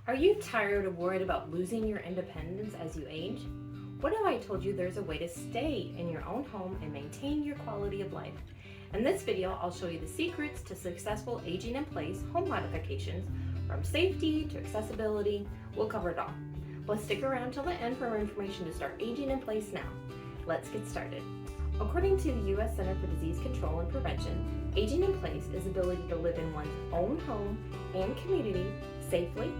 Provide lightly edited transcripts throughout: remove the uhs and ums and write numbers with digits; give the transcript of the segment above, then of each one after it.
Are you tired or worried about losing your independence as you age? What if I told you there's a way to stay in your own home and maintain your quality of life? In this video, I'll show you the secrets to successful aging in place home modifications, from safety to accessibility. We'll cover it all. But stick around till the end for more information to start aging in place now. Let's get started. According to the U.S. Center for Disease Control and Prevention, aging in place is the ability to live in one's own home and community safely,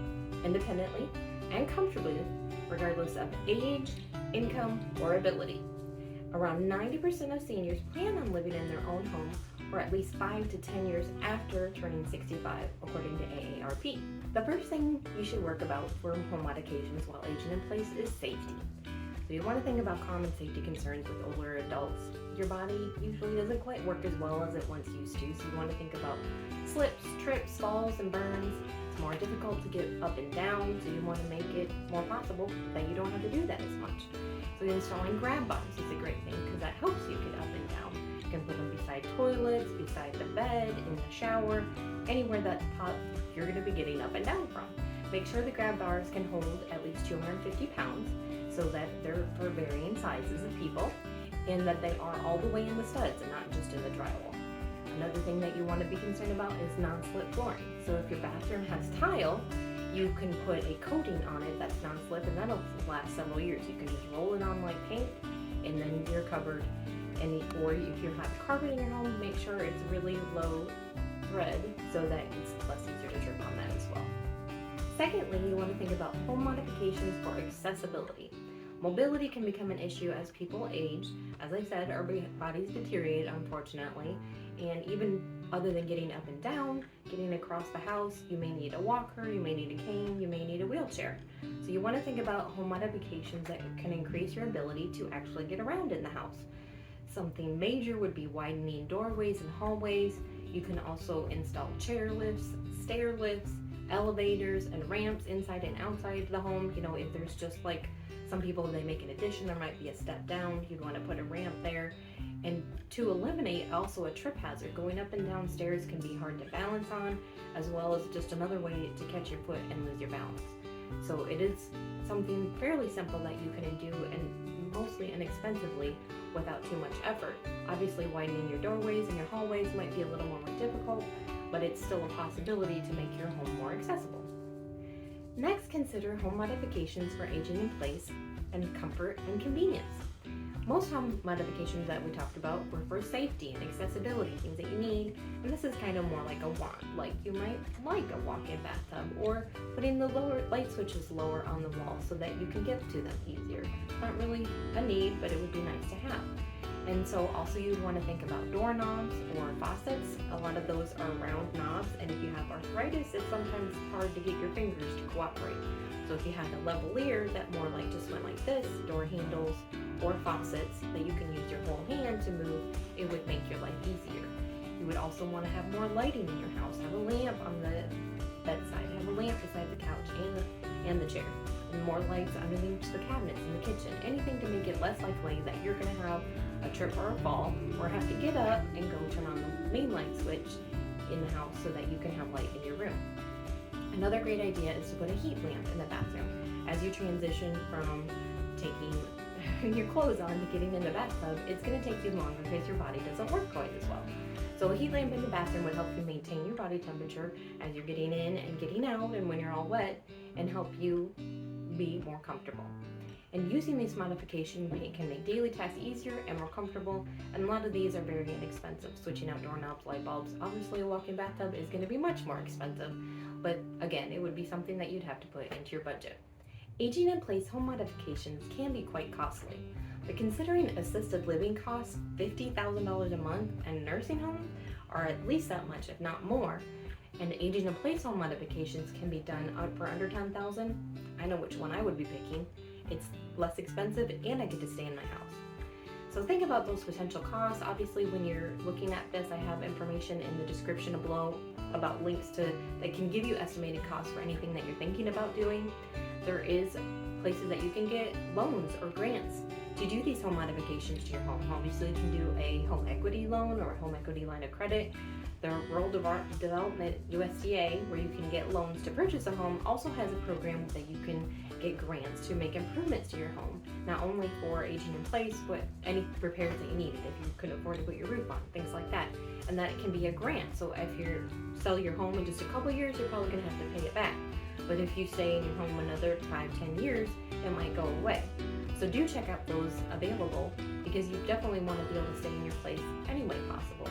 independently, and comfortably, regardless of age, income, or ability. Around 90% of seniors plan on living in their own home for at least 5 to 10 years after turning 65, according to AARP. The first thing you should work about for home modifications while aging in place is safety. So you want to think about common safety concerns with older adults. Your body usually doesn't quite work as well as it once used to, so you want to think about slips, trips, falls, and burns. It's more difficult to get up and down, so you want to make it more possible that you don't have to do that as much. So installing grab bars is a great thing because that helps you get up and down. You can put them beside toilets, beside the bed, in the shower, anywhere that you're going to be getting up and down from. Make sure the grab bars can hold at least 250 pounds so that they're for varying sizes of people and that they are all the way in the studs and not just in the drywall. Another thing that you want to be concerned about is non-slip flooring. So if your bathroom has tile, you can put a coating on it that's non-slip and that'll last several years. You can just roll it on like paint and then you're covered. Or if you have carpet in your home, make sure it's really low thread so that it's less easier to trip on that as well. Secondly, you want to think about home modifications for accessibility. Mobility can become an issue as people age. As I said, our bodies deteriorate, unfortunately, and even other than getting up and down, getting across the house, you may need a walker, you may need a cane, you may need a wheelchair. So you want to think about home modifications that can increase your ability to actually get around in the house. Something major would be widening doorways and hallways. You can also install chair lifts, stair lifts, elevators, and ramps inside and outside the home. You know, if there's just like some people, they make an addition, there might be a step down, you'd want to put a ramp there. And to eliminate also a trip hazard, going up and down stairs can be hard to balance on, as well as just another way to catch your foot and lose your balance. So it is something fairly simple that you can do and mostly inexpensively without too much effort. Obviously, widening your doorways and your hallways might be a little more difficult, but it's still a possibility to make your home more accessible. Next, consider home modifications for aging in place and comfort and convenience. Most home modifications that we talked about were for safety and accessibility, things that you need, and this is kind of more like a want. Like you might like a walk-in bathtub or putting the lower light switches lower on the wall so that you can get to them easier. Not really a need, but it would be nice to have. And so also you'd want to think about doorknobs or faucets. A lot of those are round knobs, and if you have arthritis, it's sometimes hard to get your fingers to cooperate. So if you had a lavalier that more like just went like this, door handles or faucets that you can use your whole hand to move, it would make your life easier. You would also want to have more lighting in your house. Have a lamp on the bedside, have a lamp beside the couch and the chair. And more lights underneath the cabinets in the kitchen. Anything to make it less likely that you're going to have a trip or a fall or have to get up and go turn on the main light switch in the house so that you can have light in your room. Another great idea is to put a heat lamp in the bathroom. As you transition from taking your clothes on to getting in the bathtub, it's going to take you longer because your body doesn't work quite as well. So a heat lamp in the bathroom would help you maintain your body temperature as you're getting in and getting out and when you're all wet, and help you be more comfortable. And using these modifications can make daily tasks easier and more comfortable, and a lot of these are very inexpensive. Switching out doorknobs, light bulbs, obviously a walk-in bathtub is going to be much more expensive, but again, it would be something that you'd have to put into your budget. Aging in place home modifications can be quite costly, but considering assisted living costs $50,000 a month and nursing homes are at least that much, if not more, and aging in place home modifications can be done for under $10,000, I know which one I would be picking. It's less expensive and I get to stay in my house. So think about those potential costs. Obviously, when you're looking at this, I have information in the description below about links that can give you estimated costs for anything that you're thinking about doing. There is places that you can get loans or grants to do these home modifications to your home. Obviously, you can do a home equity loan or a home equity line of credit. The Rural Development USDA, where you can get loans to purchase a home, also has a program that you can get grants to make improvements to your home, not only for aging in place, but any repairs that you needed, if you couldn't afford to put your roof on, things like that. And that it can be a grant, so if you sell your home in just a couple years, you're probably going to have to pay it back. But if you stay in your home another 5-10 years, it might go away. So do check out those available, because you definitely want to be able to stay in your place any way possible.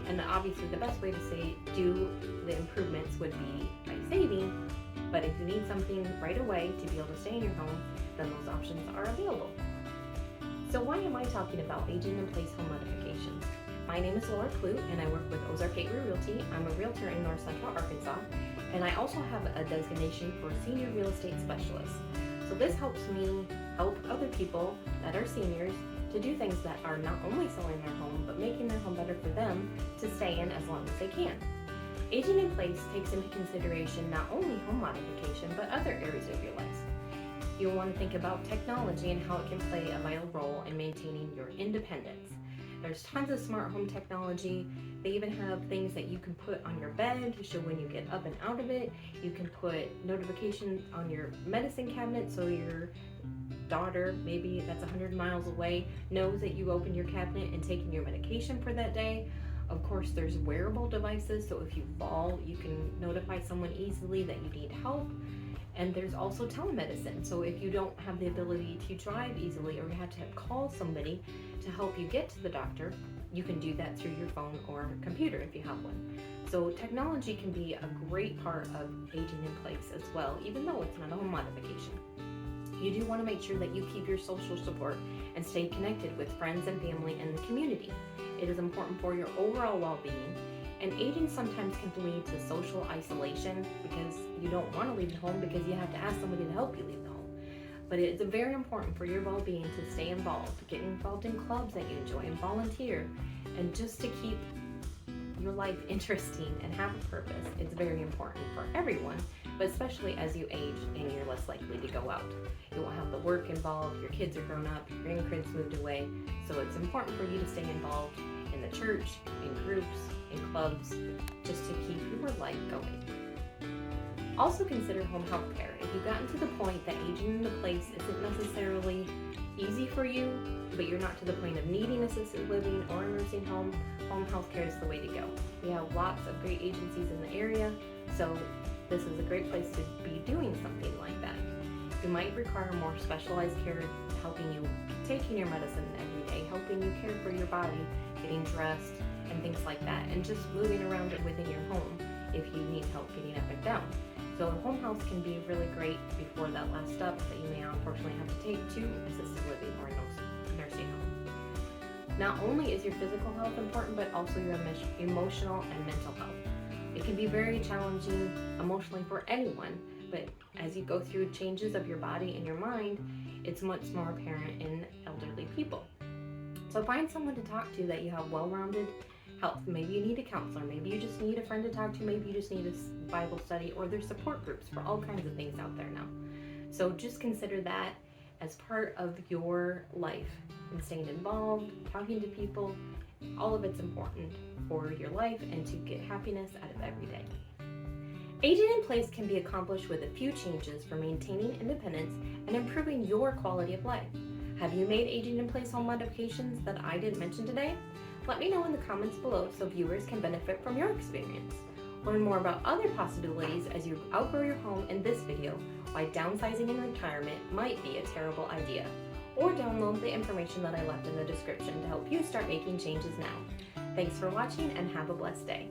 And obviously the best way to do the improvements would be by saving, but if you need something right away to be able to stay in your home, then those options are available. So why am I talking about aging in place home modifications? My name is Clute, and I work with Ozark Realty. I'm a realtor in North Central Arkansas, and I also have a designation for Senior Real Estate Specialist. So this helps me help other people that are seniors to do things that are not only selling their home, but making their home better for them to stay in as long as they can. Aging in place takes into consideration not only home modification, but other areas of your life. You'll want to think about technology and how it can play a vital role in maintaining your independence. There's tons of smart home technology. They even have things that you can put on your bed to show when you get up and out of it. You can put notifications on your medicine cabinet so your daughter, maybe that's 100 miles away, knows that you opened your cabinet and taken your medication for that day. Of course, there's wearable devices, so if you fall, you can notify someone easily that you need help. And there's also telemedicine, so if you don't have the ability to drive easily, or you have to call somebody to help you get to the doctor, you can do that through your phone or computer if you have one. So technology can be a great part of aging in place as well, even though it's not a home modification. You do want to make sure that you keep your social support and stay connected with friends and family and the community. It is important for your overall well-being, and aging sometimes can lead to social isolation because you don't want to leave the home because you have to ask somebody to help you leave the home. But it's very important for your well-being to stay involved, get involved in clubs that you enjoy and volunteer, and just to keep your life interesting and have a purpose. It's very important for everyone, but especially as you age and you're less likely to go out. You won't have the work involved, your kids are grown up, your grandkids moved away, so it's important for you to stay involved in the church, in groups, in clubs, just to keep your life going. Also consider home health care. If you've gotten to the point that aging in place isn't necessarily easy for you, but you're not to the point of needing assisted living or a nursing home, home health care is the way to go. We have lots of great agencies in the area, so this is a great place to be doing something like that. You might require more specialized care, helping you taking your medicine every day, helping you care for your body, getting dressed, and things like that, and just moving around it within your home if you need help getting up and down. So home health can be really great before that last step that you may unfortunately have to take to assisted living or nursing home. Not only is your physical health important, but also your emotional and mental health. It can be very challenging emotionally for anyone, but as you go through changes of your body and your mind, it's much more apparent in elderly people. So find someone to talk to that you have well-rounded health. Maybe you need a counselor, maybe you just need a friend to talk to, maybe you just need a Bible study, or there's support groups for all kinds of things out there now. So just consider that as part of your life and staying involved, talking to people. All of it's important for your life and to get happiness out of every day. Aging in place can be accomplished with a few changes for maintaining independence and improving your quality of life. Have you made aging in place home modifications that I didn't mention today? Let me know in the comments below so viewers can benefit from your experience. Learn more about other possibilities as you outgrow your home in this video, why downsizing in retirement might be a terrible idea. Or download the information that I left in the description to help you start making changes now. Thanks for watching and have a blessed day.